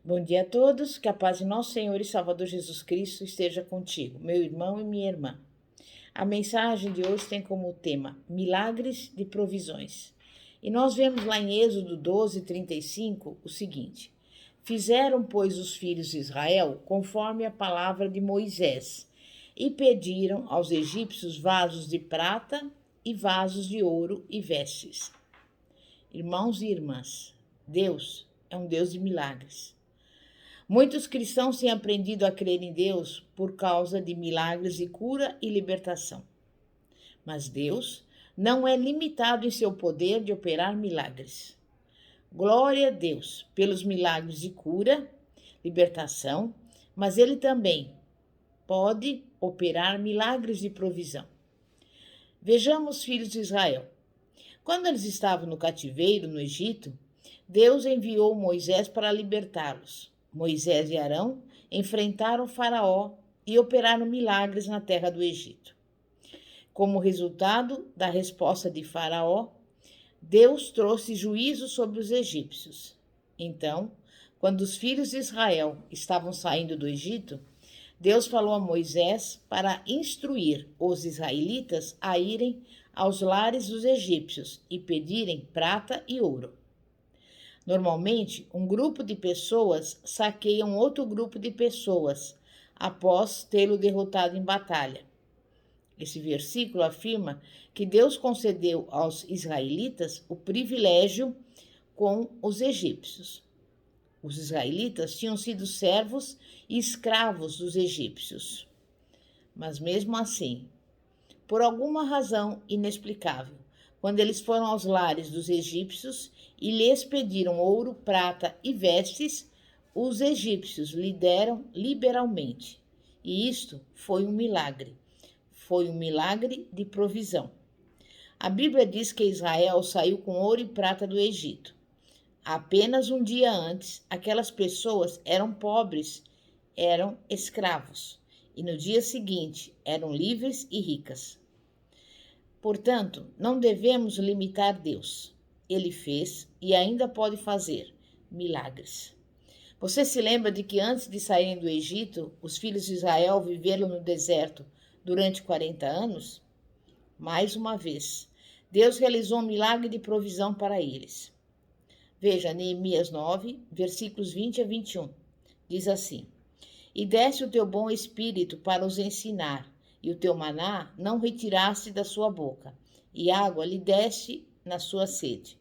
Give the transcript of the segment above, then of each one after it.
Bom dia a todos, que a paz de nosso Senhor e Salvador Jesus Cristo esteja contigo, meu irmão e minha irmã. A mensagem de hoje tem como tema Milagres de Provisões. E nós vemos lá em Êxodo 12, 35 o seguinte: Fizeram, pois, os filhos de Israel conforme a palavra de Moisés, e pediram aos egípcios vasos de prata e vasos de ouro e vestes. Irmãos e irmãs, Deus é um Deus de milagres. Muitos cristãos têm aprendido a crer em Deus por causa de milagres de cura e libertação. Mas Deus não é limitado em seu poder de operar milagres. Glória a Deus pelos milagres de cura, libertação, mas Ele também pode operar milagres de provisão. Vejamos os filhos de Israel. Quando eles estavam no cativeiro no Egito, Deus enviou Moisés para libertá-los. Moisés e Arão enfrentaram Faraó e operaram milagres na terra do Egito. Como resultado da resposta de Faraó, Deus trouxe juízo sobre os egípcios. Então, quando os filhos de Israel estavam saindo do Egito, Deus falou a Moisés para instruir os israelitas a irem aos lares dos egípcios e pedirem prata e ouro. Normalmente, um grupo de pessoas saqueia um outro grupo de pessoas após tê-lo derrotado em batalha. Esse versículo afirma que Deus concedeu aos israelitas o privilégio com os egípcios. Os israelitas tinham sido servos e escravos dos egípcios. Mas mesmo assim, por alguma razão inexplicável, quando eles foram aos lares dos egípcios e lhes pediram ouro, prata e vestes, os egípcios lhe deram liberalmente. E isto foi um milagre. Foi um milagre de provisão. A Bíblia diz que Israel saiu com ouro e prata do Egito. Apenas um dia antes, aquelas pessoas eram pobres, eram escravos. E no dia seguinte, eram livres e ricas. Portanto, não devemos limitar Deus. Ele fez e ainda pode fazer milagres. Você se lembra de que antes de saírem do Egito, os filhos de Israel viveram no deserto durante 40 anos? Mais uma vez, Deus realizou um milagre de provisão para eles. Veja, Neemias 9, versículos 20 a 21. Diz assim: E desse o teu bom espírito para os ensinar, e o teu maná não retiraste da sua boca, e água lhe deste na sua sede.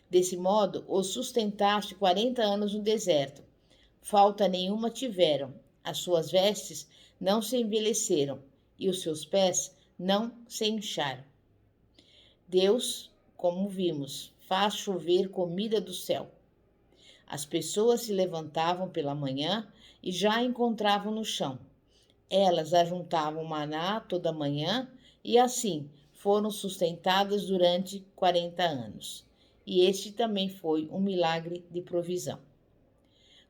Desse modo, os sustentaste 40 anos no deserto. Falta nenhuma tiveram, as suas vestes não se envelheceram, e os seus pés não se incharam. Deus, como vimos, faz chover comida do céu. As pessoas se levantavam pela manhã e já a encontravam no chão. Elas ajuntavam maná toda manhã e assim foram sustentadas durante 40 anos. E este também foi um milagre de provisão.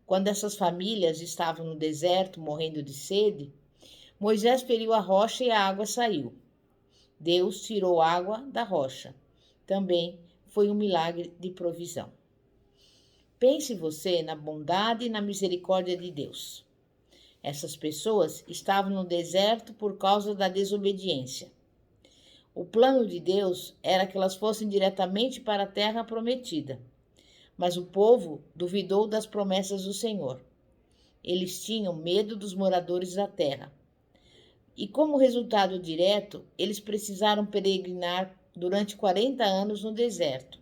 Quando essas famílias estavam no deserto morrendo de sede, Moisés feriu a rocha e a água saiu. Deus tirou água da rocha. Também foi um milagre de provisão. Pense você na bondade e na misericórdia de Deus. Essas pessoas estavam no deserto por causa da desobediência. O plano de Deus era que elas fossem diretamente para a terra prometida. Mas o povo duvidou das promessas do Senhor. Eles tinham medo dos moradores da terra. E como resultado direto, eles precisaram peregrinar durante 40 anos no deserto.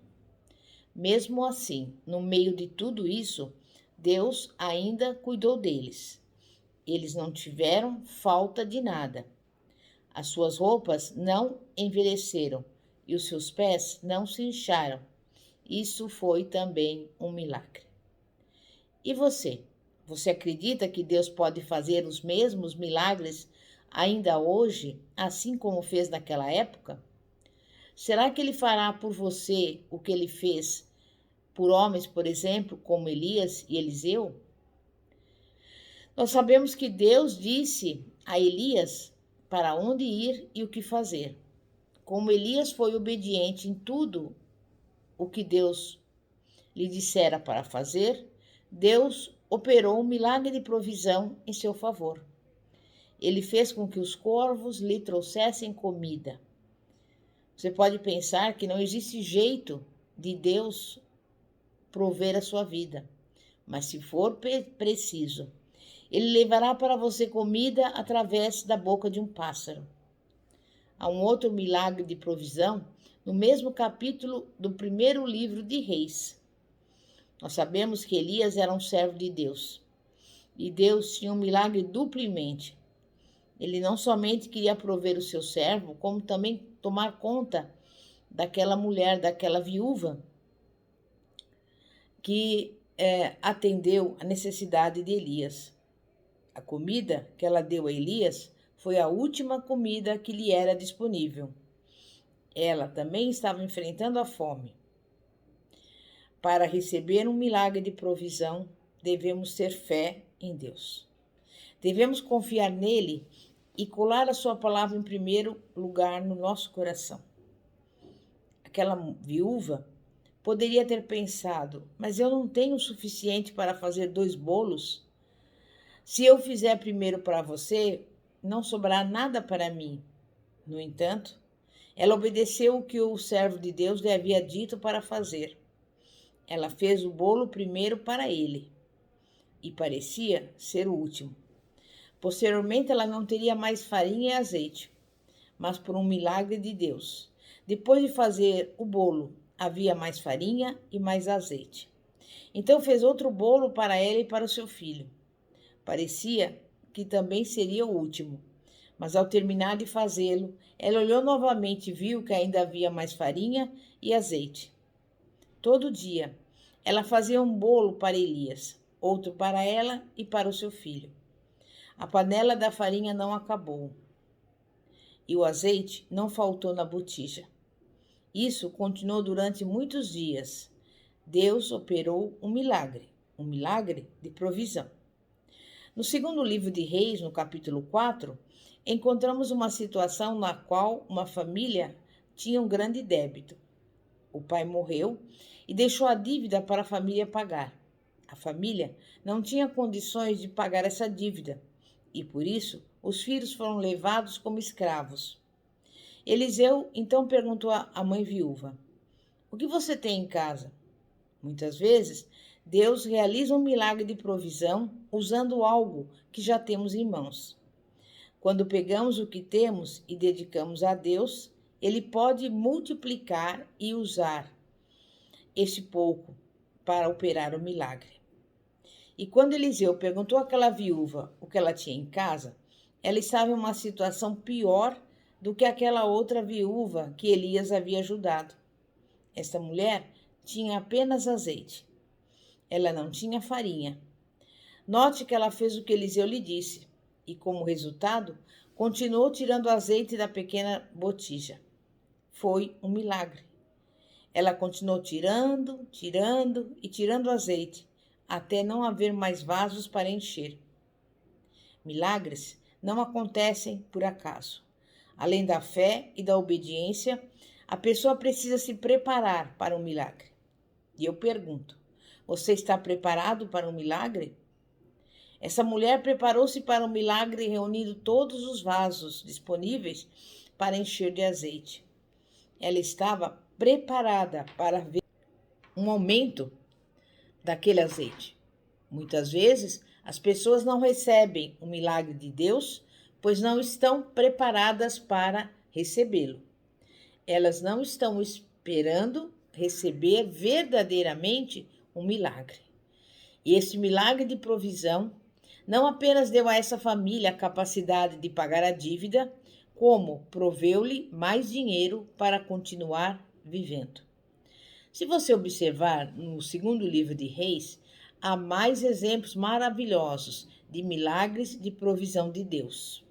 Mesmo assim, no meio de tudo isso, Deus ainda cuidou deles. Eles não tiveram falta de nada. As suas roupas não envelheceram e os seus pés não se incharam. Isso foi também um milagre. E você? Você acredita que Deus pode fazer os mesmos milagres ainda hoje, assim como fez naquela época? Será que Ele fará por você o que Ele fez por homens, por exemplo, como Elias e Eliseu? Nós sabemos que Deus disse a Elias para onde ir e o que fazer. Como Elias foi obediente em tudo o que Deus lhe dissera para fazer, Deus operou um milagre de provisão em seu favor. Ele fez com que os corvos lhe trouxessem comida. Você pode pensar que não existe jeito de Deus prover a sua vida, mas se for preciso, Ele levará para você comida através da boca de um pássaro. Há um outro milagre de provisão no mesmo capítulo do primeiro livro de Reis. Nós sabemos que Elias era um servo de Deus, e Deus tinha um milagre duplamente. Ele não somente queria prover o seu servo, como também tomar conta daquela mulher, daquela viúva, que atendeu a necessidade de Elias. A comida que ela deu a Elias foi a última comida que lhe era disponível. Ela também estava enfrentando a fome. Para receber um milagre de provisão, devemos ter fé em Deus. Devemos confiar nele e colar a sua palavra em primeiro lugar no nosso coração. Aquela viúva poderia ter pensado, mas eu não tenho o suficiente para fazer 2 bolos. Se eu fizer primeiro para você, não sobrará nada para mim. No entanto, ela obedeceu o que o servo de Deus lhe havia dito para fazer. Ela fez o bolo primeiro para ele, e parecia ser o último. Posteriormente, ela não teria mais farinha e azeite, mas por um milagre de Deus. Depois de fazer o bolo, havia mais farinha e mais azeite. Então fez outro bolo para ela e para o seu filho. Parecia que também seria o último, mas ao terminar de fazê-lo, ela olhou novamente e viu que ainda havia mais farinha e azeite. Todo dia, ela fazia um bolo para Elias, outro para ela e para o seu filho. A panela da farinha não acabou e o azeite não faltou na botija. Isso continuou durante muitos dias. Deus operou um milagre de provisão. No segundo livro de Reis, no capítulo 4, encontramos uma situação na qual uma família tinha um grande débito. O pai morreu e deixou a dívida para a família pagar. A família não tinha condições de pagar essa dívida e, por isso, os filhos foram levados como escravos. Eliseu então perguntou à mãe viúva: "O que você tem em casa?" Muitas vezes, Deus realiza um milagre de provisão usando algo que já temos em mãos. Quando pegamos o que temos e dedicamos a Deus, Ele pode multiplicar e usar esse pouco para operar o milagre. E quando Eliseu perguntou àquela viúva o que ela tinha em casa, ela estava em uma situação pior do que aquela outra viúva que Elias havia ajudado. Esta mulher tinha apenas azeite. Ela não tinha farinha. Note que ela fez o que Eliseu lhe disse e, como resultado, continuou tirando azeite da pequena botija. Foi um milagre. Ela continuou tirando azeite, até não haver mais vasos para encher. Milagres não acontecem por acaso. Além da fé e da obediência, a pessoa precisa se preparar para um milagre. E eu pergunto, você está preparado para um milagre? Essa mulher preparou-se para um milagre reunindo todos os vasos disponíveis para encher de azeite. Ela estava preparada para ver um aumento daquele azeite. Muitas vezes, as pessoas não recebem o milagre de Deus, pois não estão preparadas para recebê-lo. Elas não estão esperando receber verdadeiramente um milagre. E esse milagre de provisão não apenas deu a essa família a capacidade de pagar a dívida, como proveu-lhe mais dinheiro para continuar vivendo. Se você observar no segundo livro de Reis, há mais exemplos maravilhosos de milagres de provisão de Deus.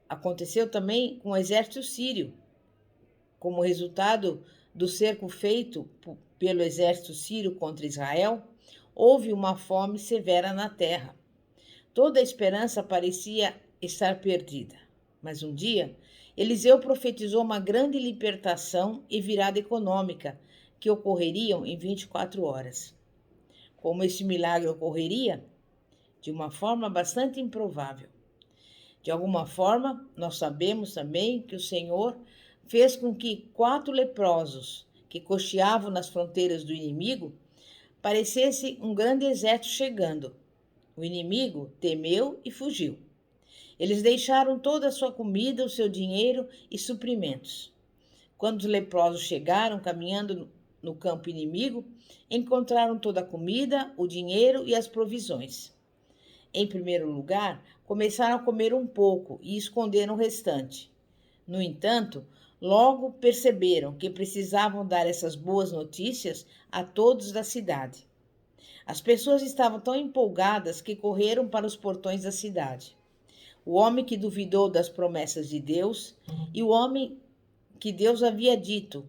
Aconteceu também com o exército sírio. Como resultado do cerco feito pelo exército sírio contra Israel, houve uma fome severa na terra. Toda a esperança parecia estar perdida. Mas um dia, Eliseu profetizou uma grande libertação e virada econômica que ocorreriam em 24 horas. como esse milagre ocorreria? De uma forma bastante improvável. De alguma forma, nós sabemos também que o Senhor fez com que 4 leprosos que cocheavam nas fronteiras do inimigo parecesse um grande exército chegando. O inimigo temeu e fugiu. Eles deixaram toda a sua comida, o seu dinheiro e suprimentos. Quando os leprosos chegaram caminhando no campo inimigo, encontraram toda a comida, o dinheiro e as provisões. Em primeiro lugar, começaram a comer um pouco e esconderam o restante. No entanto, logo perceberam que precisavam dar essas boas notícias a todos da cidade. As pessoas estavam tão empolgadas que correram para os portões da cidade. O homem que duvidou das promessas de Deus e o homem que Deus havia dito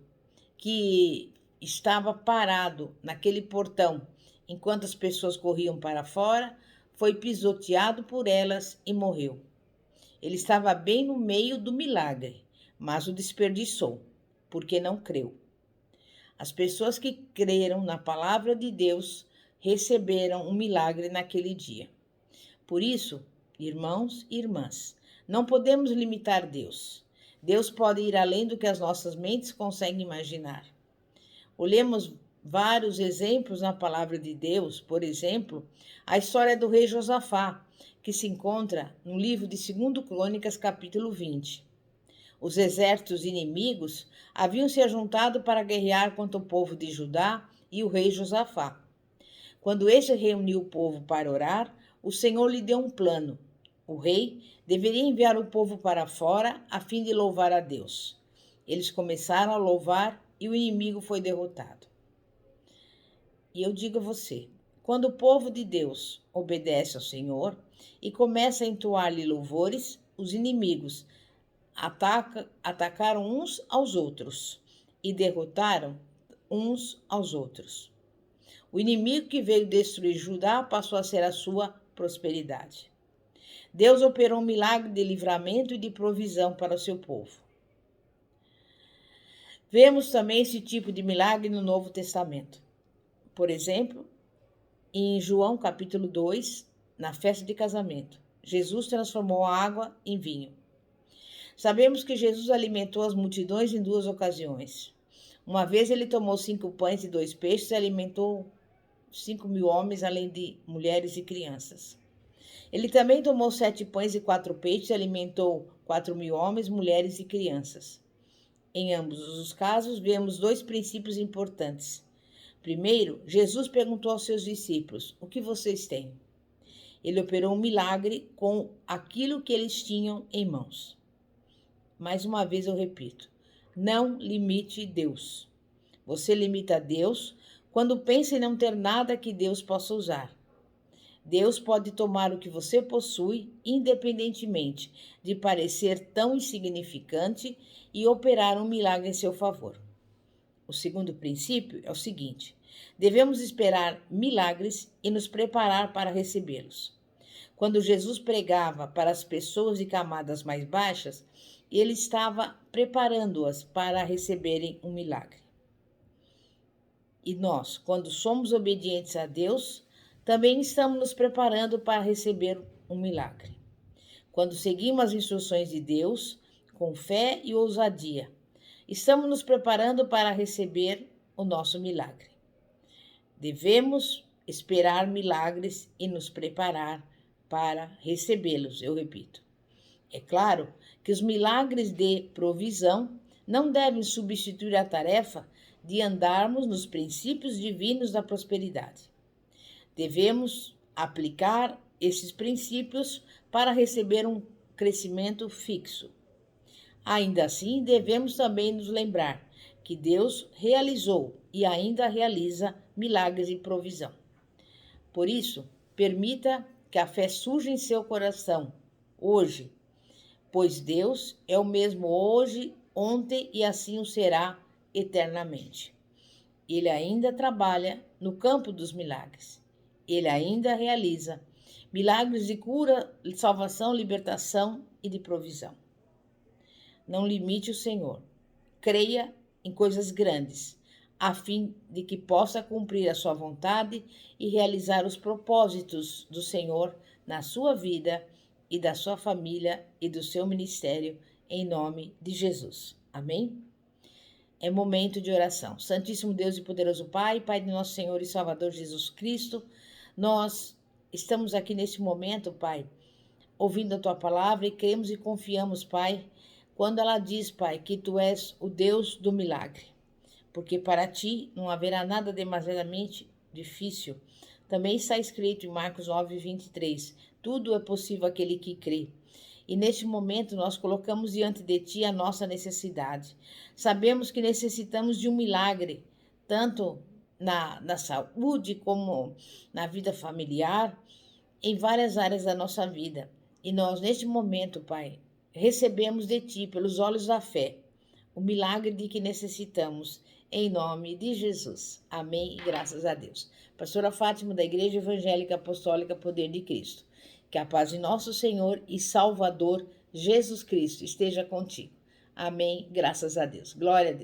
que estava parado naquele portão enquanto as pessoas corriam para fora, foi pisoteado por elas e morreu. Ele estava bem no meio do milagre, mas o desperdiçou, porque não creu. As pessoas que creram na palavra de Deus receberam um milagre naquele dia. Por isso, irmãos e irmãs, não podemos limitar Deus. Deus pode ir além do que as nossas mentes conseguem imaginar. Olhemos vários exemplos na palavra de Deus, por exemplo, a história do rei Josafá, que se encontra no livro de 2 Crônicas, capítulo 20. Os exércitos inimigos haviam se ajuntado para guerrear contra o povo de Judá e o rei Josafá. Quando este reuniu o povo para orar, o Senhor lhe deu um plano. O rei deveria enviar o povo para fora a fim de louvar a Deus. Eles começaram a louvar e o inimigo foi derrotado. E eu digo a você, quando o povo de Deus obedece ao Senhor e começa a entoar-lhe louvores, os inimigos atacaram uns aos outros e derrotaram uns aos outros. O inimigo que veio destruir Judá passou a ser a sua prosperidade. Deus operou um milagre de livramento e de provisão para o seu povo. Vemos também esse tipo de milagre no Novo Testamento. Por exemplo, em João capítulo 2, na festa de casamento, Jesus transformou a água em vinho. Sabemos que Jesus alimentou as multidões em 2 ocasiões. Uma vez ele tomou 5 pães e 2 peixes e alimentou 5.000 homens, além de mulheres e crianças. Ele também tomou 7 pães e 4 peixes e alimentou 4.000 homens, mulheres e crianças. Em ambos os casos, vemos 2 princípios importantes. Primeiro, Jesus perguntou aos seus discípulos: o que vocês têm? Ele operou um milagre com aquilo que eles tinham em mãos. Mais uma vez eu repito, não limite Deus. Você limita Deus quando pensa em não ter nada que Deus possa usar. Deus pode tomar o que você possui, independentemente de parecer tão insignificante, e operar um milagre em seu favor. O segundo princípio é o seguinte: devemos esperar milagres e nos preparar para recebê-los. Quando Jesus pregava para as pessoas de camadas mais baixas, ele estava preparando-as para receberem um milagre. E nós, quando somos obedientes a Deus, também estamos nos preparando para receber um milagre. Quando seguimos as instruções de Deus, com fé e ousadia, estamos nos preparando para receber o nosso milagre. Devemos esperar milagres e nos preparar para recebê-los, eu repito. É claro que os milagres de provisão não devem substituir a tarefa de andarmos nos princípios divinos da prosperidade. Devemos aplicar esses princípios para receber um crescimento fixo. Ainda assim, devemos também nos lembrar que Deus realizou e ainda realiza milagres de provisão. Por isso, permita que a fé surja em seu coração hoje, pois Deus é o mesmo hoje, ontem e assim o será eternamente. Ele ainda trabalha no campo dos milagres. Ele ainda realiza milagres de cura, salvação, libertação e de provisão. Não limite o Senhor. Creia em coisas grandes, a fim de que possa cumprir a sua vontade e realizar os propósitos do Senhor na sua vida e da sua família e do seu ministério, em nome de Jesus. Amém? É momento de oração. Santíssimo Deus e poderoso Pai, Pai de nosso Senhor e Salvador Jesus Cristo, nós estamos aqui nesse momento, Pai, ouvindo a Tua palavra e cremos e confiamos, Pai, quando ela diz, Pai, que Tu és o Deus do milagre, porque para Ti não haverá nada demasiadamente difícil. Também está escrito em Marcos 9:23, tudo é possível àquele que crê. E neste momento nós colocamos diante de Ti a nossa necessidade. Sabemos que necessitamos de um milagre, tanto na saúde como na vida familiar, em várias áreas da nossa vida. E nós, neste momento, Pai, recebemos de Ti, pelos olhos da fé, o milagre de que necessitamos, em nome de Jesus. Amém e graças a Deus. Pastora Fátima, da Igreja Evangélica Apostólica Poder de Cristo. Que a paz de nosso Senhor e Salvador Jesus Cristo esteja contigo. Amém, graças a Deus. Glória a Deus.